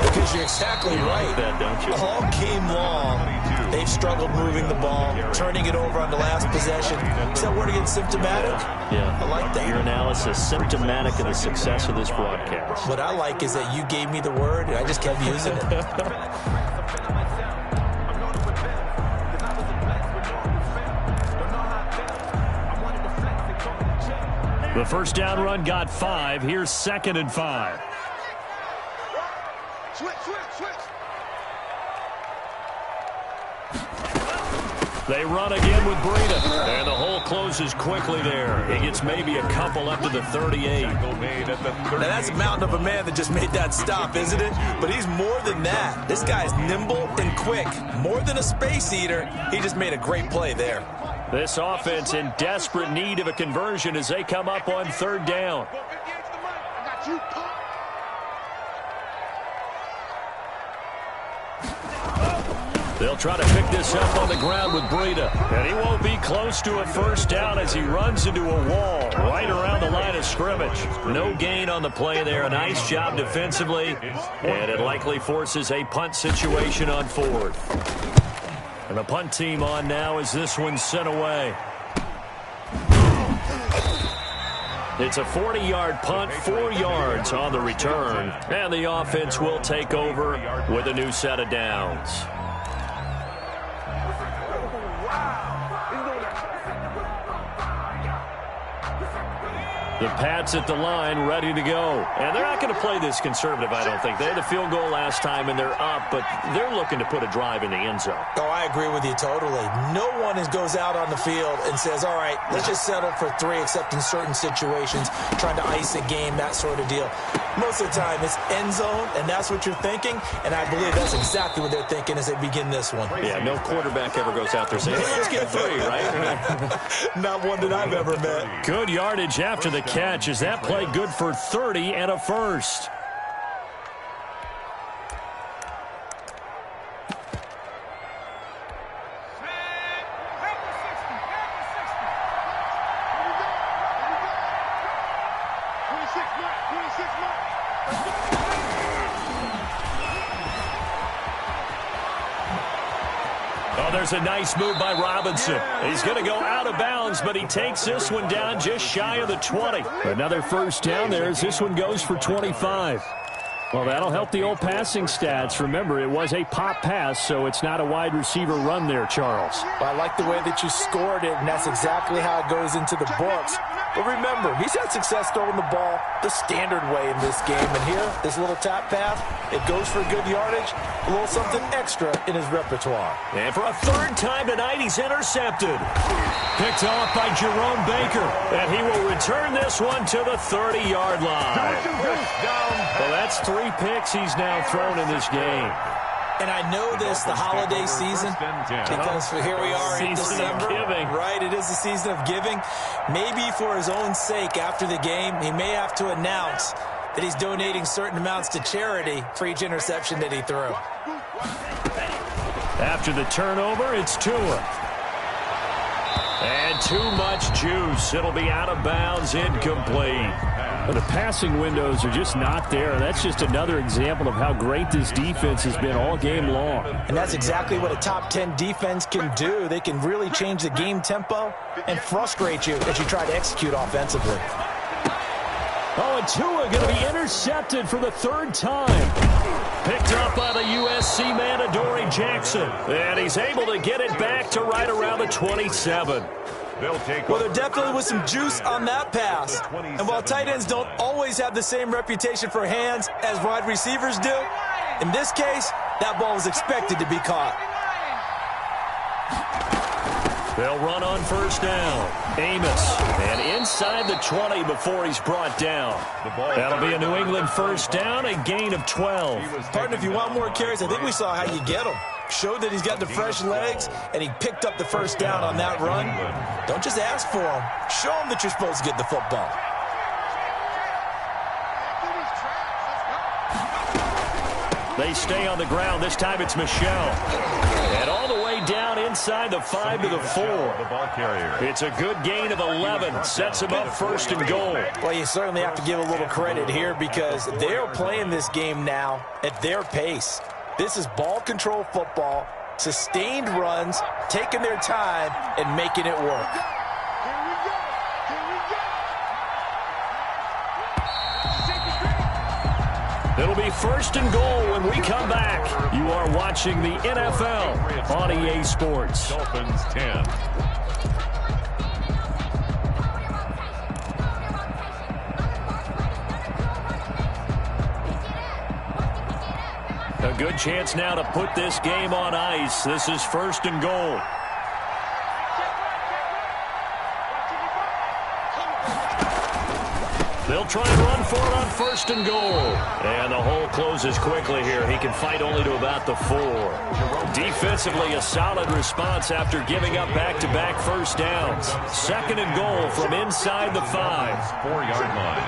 because you're exactly right. Like that, don't you? All game long, they've struggled moving the ball, turning it over on the last possession. Is that word again, symptomatic? Yeah. I like that. Your analysis, symptomatic of the success of this broadcast. What I like is that you gave me the word, and I just kept using it. The first down run got 5. Here's 2nd and 5. They run again with Breida. And the hole closes quickly there. He gets maybe a couple up to the 38. Now that's a mountain of a man that just made that stop, isn't it? But he's more than that. This guy's nimble and quick. More than a space eater. He just made a great play there. This offense in desperate need of a conversion as they come up on 3rd down. They'll try to pick this up on the ground with Breida. And he won't be close to a first down as he runs into a wall right around the line of scrimmage. No gain on the play there. A nice job defensively. And it likely forces a punt situation on 4th. And the punt team on now as this one's sent away. It's a 40-yard punt, 4 yards on the return. And the offense will take over with a new set of downs. The Pats at the line, ready to go. And they're not going to play this conservative, I don't think. They had a field goal last time, and they're up, but they're looking to put a drive in the end zone. Oh, I agree with you totally. No one goes out on the field and says, all right, let's just settle for 3, except in certain situations, trying to ice a game, that sort of deal. Most of the time, it's end zone, and that's what you're thinking, and I believe that's exactly what they're thinking as they begin this one. Yeah, no quarterback ever goes out there saying, hey, let's get 3, right? Not one that I've ever met. Good yardage after the catch. Is that play good for 30 and a first? Oh, there's a nice move by Robinson. He's going to go out of bounds, but he takes this one down just shy of the 20. Another first down there as this one goes for 25. Well, that'll help the old passing stats. Remember, it was a pop pass, so it's not a wide receiver run there, Charles. I like the way that you scored it, and that's exactly how it goes into the books. But remember, he's had success throwing the ball the standard way in this game. And here, this little tap pass, it goes for good yardage, a little something extra in his repertoire. And for a 3rd time tonight, he's intercepted. Picked off by Jerome Baker. And he will return this one to the 30-yard line. Well, that's 3 picks he's now thrown in this game. And I know this, the holiday season, because here we are in December, right? It is the season of giving. Maybe for his own sake, after the game, he may have to announce that he's donating certain amounts to charity for each interception that he threw. After the turnover, it's Tua. And too much juice. It'll be out of bounds, incomplete. Well, the passing windows are just not there. That's just another example of how great this defense has been all game long. And that's exactly what a top 10 defense can do. They can really change the game tempo and frustrate you as you try to execute offensively. Oh, and Tua going to be intercepted for the third time. Picked up by the USC man, Adoree Jackson. And he's able to get it back to right around the 27. Well, there definitely was some juice on that pass. And while tight ends don't always have the same reputation for hands as wide receivers do, in this case, that ball was expected to be caught. They'll run on first down. Amos. And inside the 20 before he's brought down. That'll be a New England first down, a gain of 12. Partner, if you want more carries, I think we saw how you get them. Showed that he's got the fresh legs, and he picked up the first down on that run. Don't just ask for him. Show him that you're supposed to get the football. They stay on the ground. This time it's Michel. And all the way down inside the 5 to the 4. The ball carrier. It's a good gain of 11. Sets him up first and goal. Well, you certainly have to give a little credit here because they're playing this game now at their pace. This is ball control football, sustained runs, taking their time, and making it work. It'll be first and goal when we come back. You are watching the NFL on EA Sports. Dolphins 10. A good chance now to put this game on ice. This is first and goal. They'll try and run for it on first and goal. And the hole closes quickly here. He can fight only to about the 4. Defensively, a solid response after giving up back-to-back first downs. Second and goal from inside the 5. 4-yard line.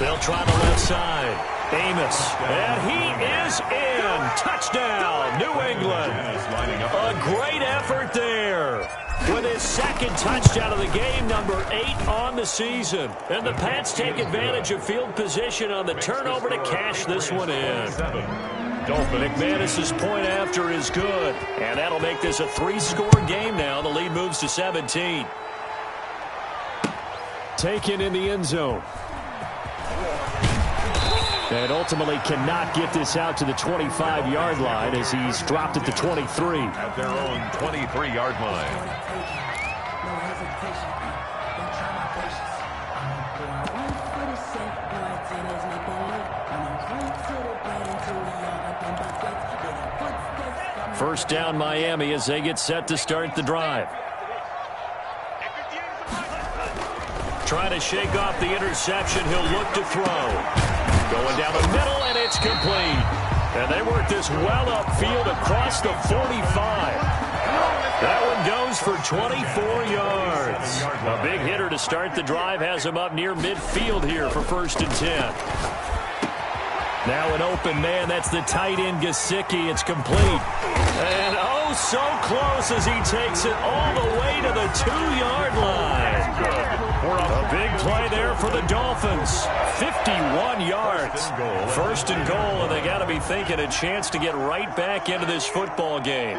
They'll try the left side. Amos. And he is in. Touchdown, New England. A great effort there. With his second touchdown of the game, number 8 on the season. And the Pats take advantage of field position on the turnover to cash this one in. McManus's point after is good. And that'll make this a 3-score game now. The lead moves to 17. Taken in the end zone. And ultimately cannot get this out to the 25-yard line as he's dropped at the 23. At their own 23-yard line. First down Miami as they get set to start the drive. Trying to shake off the interception. He'll look to throw. Going down the middle, and it's complete. And they work this well upfield across the 45. That one goes for 24 yards. A big hitter to start the drive has him up near midfield here for first and 10. Now an open man. That's the tight end, Gesicki. It's complete. And oh, so close as he takes it all the way to the 2-yard line. A big play there for the Dolphins. 51 yards. First and goal, and they got to be thinking a chance to get right back into this football game.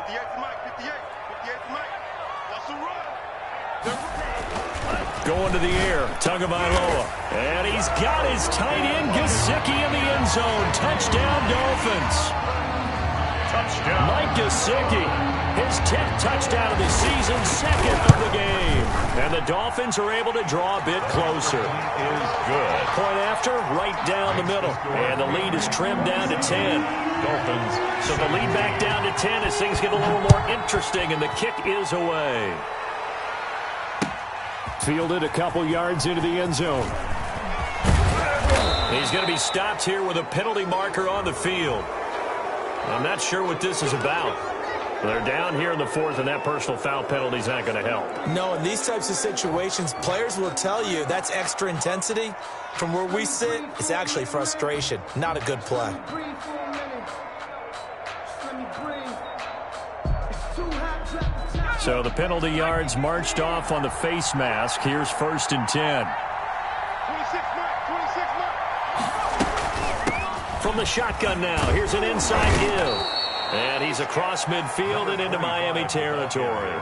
Going to the air, Tagovailoa. And he's got his tight end, Gesicki, in the end zone. Touchdown, Dolphins. Touchdown. Mike Gesicki, his 10th touchdown of the season, second of the game. And the Dolphins are able to draw a bit closer. Is good. Point after, right down the middle. And the lead is trimmed down to 10. Dolphins. So the lead back down to 10 as things get a little more interesting, and the kick is away. Fielded a couple yards into the end zone. He's going to be stopped here with a penalty marker on the field. I'm not sure what this is about. They're down here in the 4th, and that personal foul penalty is not going to help. No, in these types of situations, players will tell you that's extra intensity. From where we sit, it's actually frustration. Not a good play. So the penalty yards marched off on the face mask. Here's first and 10. From the shotgun now, here's an inside give. And he's across midfield and into Miami territory.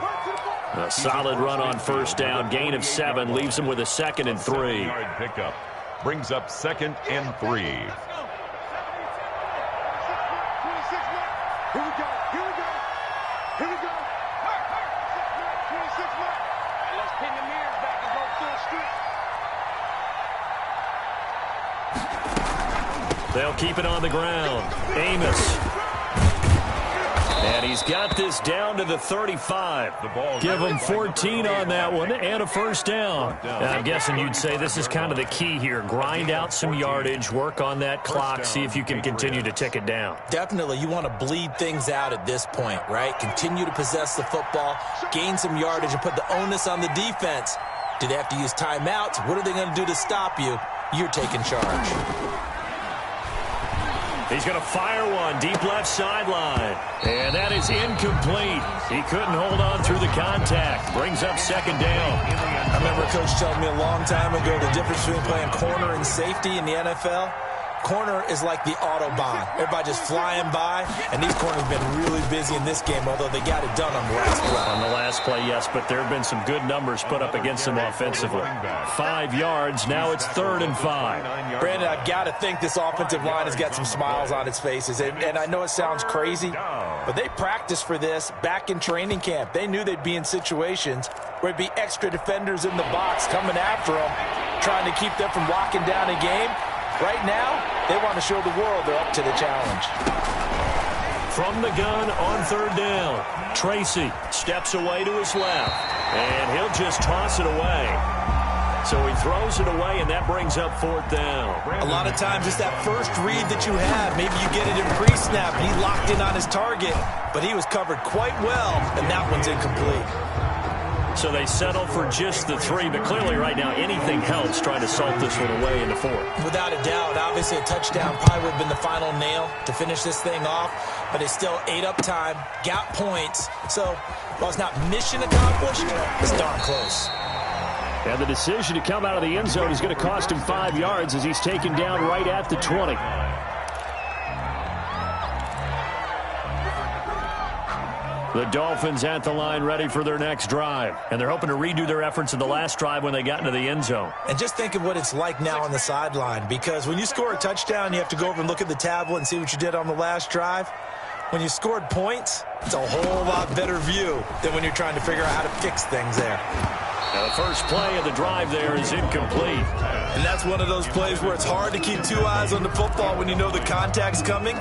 A solid run on first down. Gain of 7 leaves him with a 2nd and 3. 7-yard pickup brings up 2nd and 3. Here we go. Let's pin the mirrors back and go full street. They'll keep it on the ground. Amos. And he's got this down to the 35. Give him 14 on that one and a first down. And I'm guessing you'd say this is kind of the key here. Grind out some yardage, work on that clock, see if you can continue to tick it down. Definitely, you want to bleed things out at this point, right? Continue to possess the football, gain some yardage, and put the onus on the defense. Do they have to use timeouts? What are they going to do to stop you? You're taking charge. He's going to fire one deep left sideline. And that is incomplete. He couldn't hold on through the contact. Brings up 2nd down. I remember Coach telling me a long time ago the difference between playing corner and safety in the NFL. Corner is like the Autobahn. Everybody just flying by, and these corners have been really busy in this game, although they got it done on the last play. On the last play, yes, but there have been some good numbers put up against them offensively. 5 yards, now it's 3rd and 5. Brandon, I've got to think this offensive line has got some smiles on its faces, and I know it sounds crazy, but they practiced for this back in training camp. They knew they'd be in situations where there'd be extra defenders in the box coming after them, trying to keep them from locking down a game. Right now, they want to show the world they're up to the challenge. From the gun on 3rd down, Tracy steps away to his left, and he'll just toss it away. So he throws it away, and that brings up 4th down. A lot of times it's that first read that you have. Maybe you get it in pre-snap. He locked in on his target, but he was covered quite well, and that one's incomplete. So they settle for just the 3, but clearly right now anything helps trying to salt this one away in the 4th. Without a doubt, obviously a touchdown probably would have been the final nail to finish this thing off, but it's still ate up time, got points. So while it's not mission accomplished, it's darn close. And the decision to come out of the end zone is going to cost him 5 yards as he's taken down right at the 20. The Dolphins at the line ready for their next drive. And they're hoping to redo their efforts in the last drive when they got into the end zone. And just think of what it's like now on the sideline, because when you score a touchdown, you have to go over and look at the tablet and see what you did on the last drive. When you scored points, it's a whole lot better view than when you're trying to figure out how to fix things there. Now the first play of the drive there is incomplete. And that's one of those plays where it's hard to keep 2 eyes on the football when you know the contact's coming,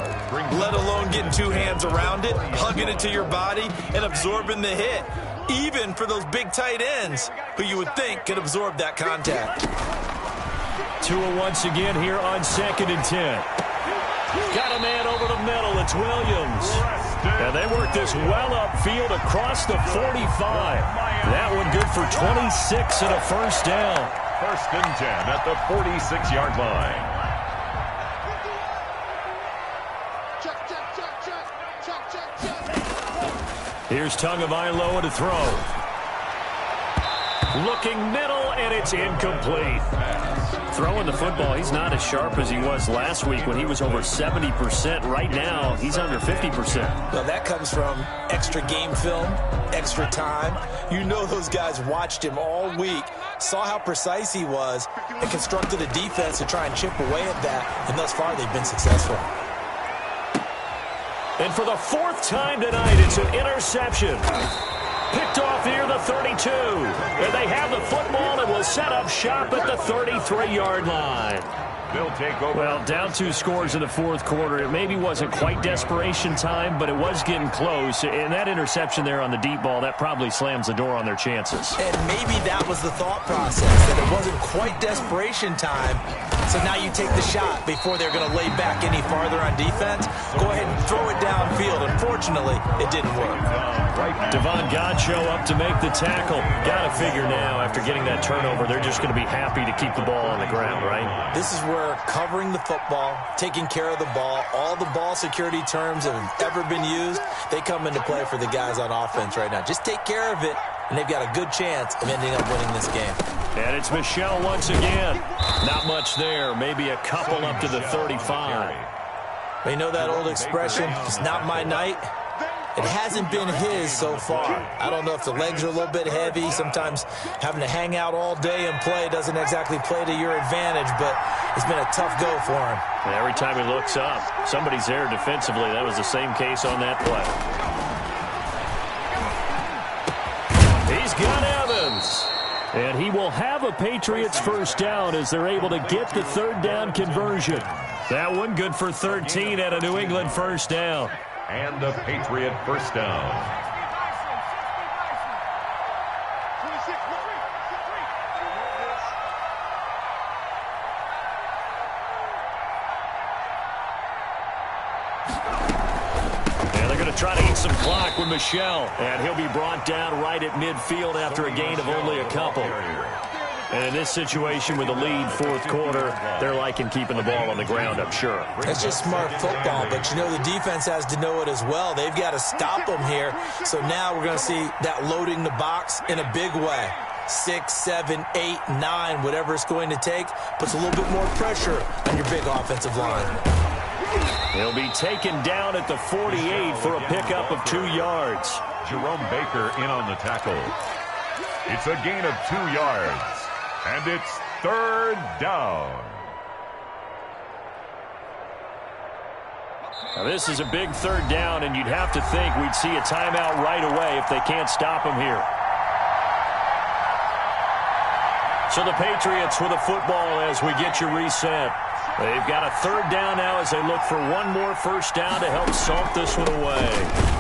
let alone getting 2 hands around it, hugging it to your body, and absorbing the hit, even for those big tight ends who you would think could absorb that contact. Tua once again here on 2nd and 10. Got a man over the middle. It's Williams. And they work this well upfield across the 45. That one good for 26 and a first down. 1st and 10 at the 46-yard line. Here's Tagovailoa to throw. Looking middle, and it's incomplete. Throwing the football, he's not as sharp as he was last week when he was over 70%. Right now, he's under 50%. Well, that comes from extra game film, extra time. You know those guys watched him all week, saw how precise he was, and constructed a defense to try and chip away at that, and thus far they've been successful. And for the 4th time tonight, it's an interception. Picked off near the 32. And they have the football and will set up shop at the 33-yard line. They'll take over. Well, down 2 scores in the 4th quarter. It maybe wasn't quite desperation time, but it was getting close. And that interception there on the deep ball, that probably slams the door on their chances. And maybe that was the thought process, that it wasn't quite desperation time. So now you take the shot before they're going to lay back any farther on defense. Go ahead and throw it downfield. Unfortunately, it didn't work. Devon Godchaux up to make the tackle. Got to figure now, after getting that turnover, they're just going to be happy to keep the ball on the ground, right? This is where covering the football, taking care of the ball, all the ball security terms that have ever been used, they come into play for the guys on offense right now. Just take care of it, and they've got a good chance of ending up winning this game. And it's Michel once again. Not much there. Maybe a couple up to the 35. You know that old expression, it's not my night? It hasn't been his so far. I don't know if the legs are a little bit heavy. Sometimes having to hang out all day and play doesn't exactly play to your advantage, but it's been a tough go for him. And every time he looks up, somebody's there defensively. That was the same case on that play. He's got Evans. And he will have a Patriots first down as they're able to get the third down conversion. That one good for 13 at a New England first down. And a Patriot first down. And they're going to try to eat some clock with Michel. And he'll be brought down right at midfield after a gain of only a couple. And in this situation with the lead fourth quarter, they're liking keeping the ball on the ground, I'm sure. It's just smart football, but you know the defense has to know it as well. They've got to stop them here. So now we're going to see that loading the box in a big way. 6, 7, 8, 9, whatever it's going to take, puts a little bit more pressure on your big offensive line. He'll be taken down at the 48 for a pickup of 2 yards. Jerome Baker in on the tackle. It's a gain of 2 yards. And it's third down. Now this is a big third down, and you'd have to think we'd see a timeout right away if they can't stop him here. So the Patriots with a football as we get you reset. They've got a third down now as they look for one more first down to help salt this one away.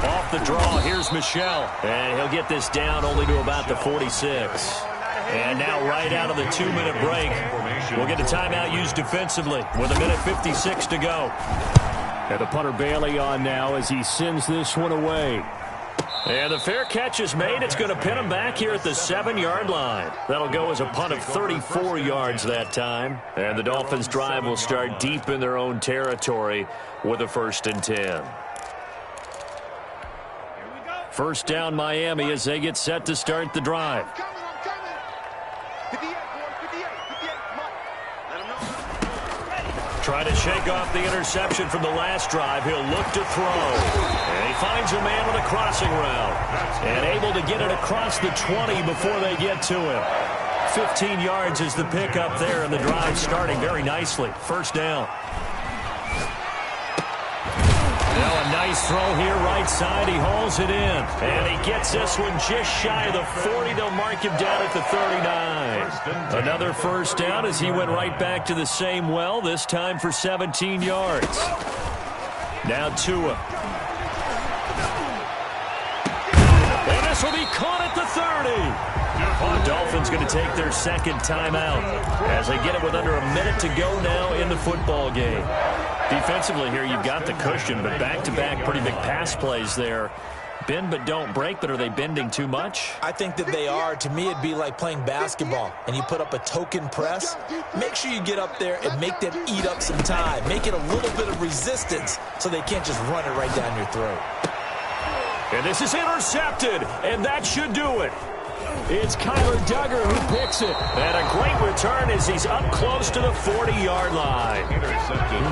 Off the draw, here's Michel. And he'll get this down only to about the 46. And now right out of the 2-minute break, we'll get a timeout used defensively with 1:56 to go. And the punter Bailey on now as he sends this one away. And the fair catch is made. It's going to pin him back here at the 7-yard line. That'll go as a punt of 34 yards that time. And the Dolphins' drive will start deep in their own territory with a 1st and 10. First down Miami as they get set to start the drive. Try to shake off the interception from the last drive. He'll look to throw. And he finds a man on a crossing route. And able to get it across the 20 before they get to him. 15 yards is the pickup there, and the drive starting very nicely. First down. Now a nice throw here right side. He hauls it in. And he gets this one just shy of the 40. They'll mark him down at the 39. Another first down as he went right back to the same well, this time for 17 yards. Now Tua. And this will be caught at the 30. The Dolphins going to take their second timeout as they get it with under a minute to go now in the football game. Defensively here, you've got the cushion, but back-to-back pretty big pass plays there. Bend but don't break, but are they bending too much? I think that they are. To me, it'd be like playing basketball, and you put up a token press. Make sure you get up there and make them eat up some time. Make it a little bit of resistance so they can't just run it right down your throat. And this is intercepted, and that should do it. It's Kyler Duggar who picks it. And a great return as he's up close to the 40-yard line.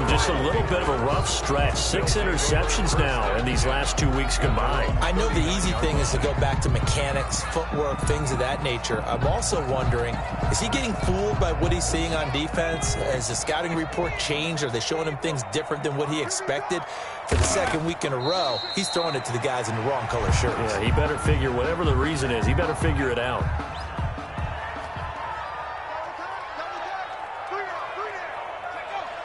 Just a little bit of a rough stretch. 6 interceptions now in these last 2 weeks combined. I know the easy thing is to go back to mechanics, footwork, things of that nature. I'm also wondering, is he getting fooled by what he's seeing on defense? Has the scouting report changed? Are they showing him things different than what he expected? For the second week in a row, he's throwing it to the guys in the wrong color shirts. Yeah, he better figure, whatever the reason is, he better figure it out.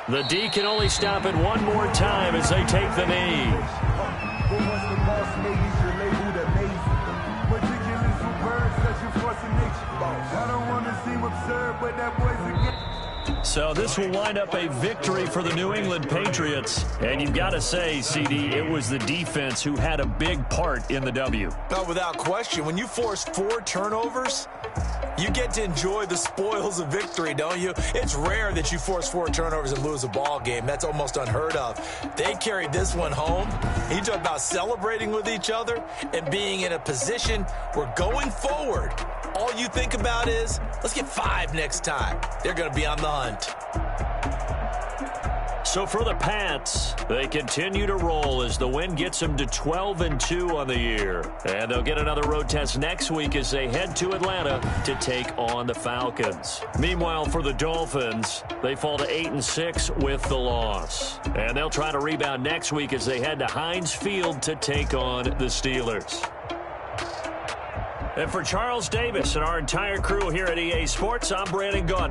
The D can only stop it one more time as they take the knee. So this will wind up a victory for the New England Patriots. And you've got to say, CD, it was the defense who had a big part in the W. No, without question. When you force 4 turnovers, you get to enjoy the spoils of victory, don't you? It's rare that you force 4 turnovers and lose a ball game. That's almost unheard of. They carried this one home. You talk about celebrating with each other and being in a position where going forward, all you think about is, let's get 5 next time. They're going to be on the hunt. So for the Pats, they continue to roll as the win gets them to 12-2 on the year. And they'll get another road test next week as they head to Atlanta to take on the Falcons. Meanwhile, for the Dolphins, they fall to 8-6 with the loss. And they'll try to rebound next week as they head to Heinz Field to take on the Steelers. And for Charles Davis and our entire crew here at EA Sports, I'm Brandon Gaudin.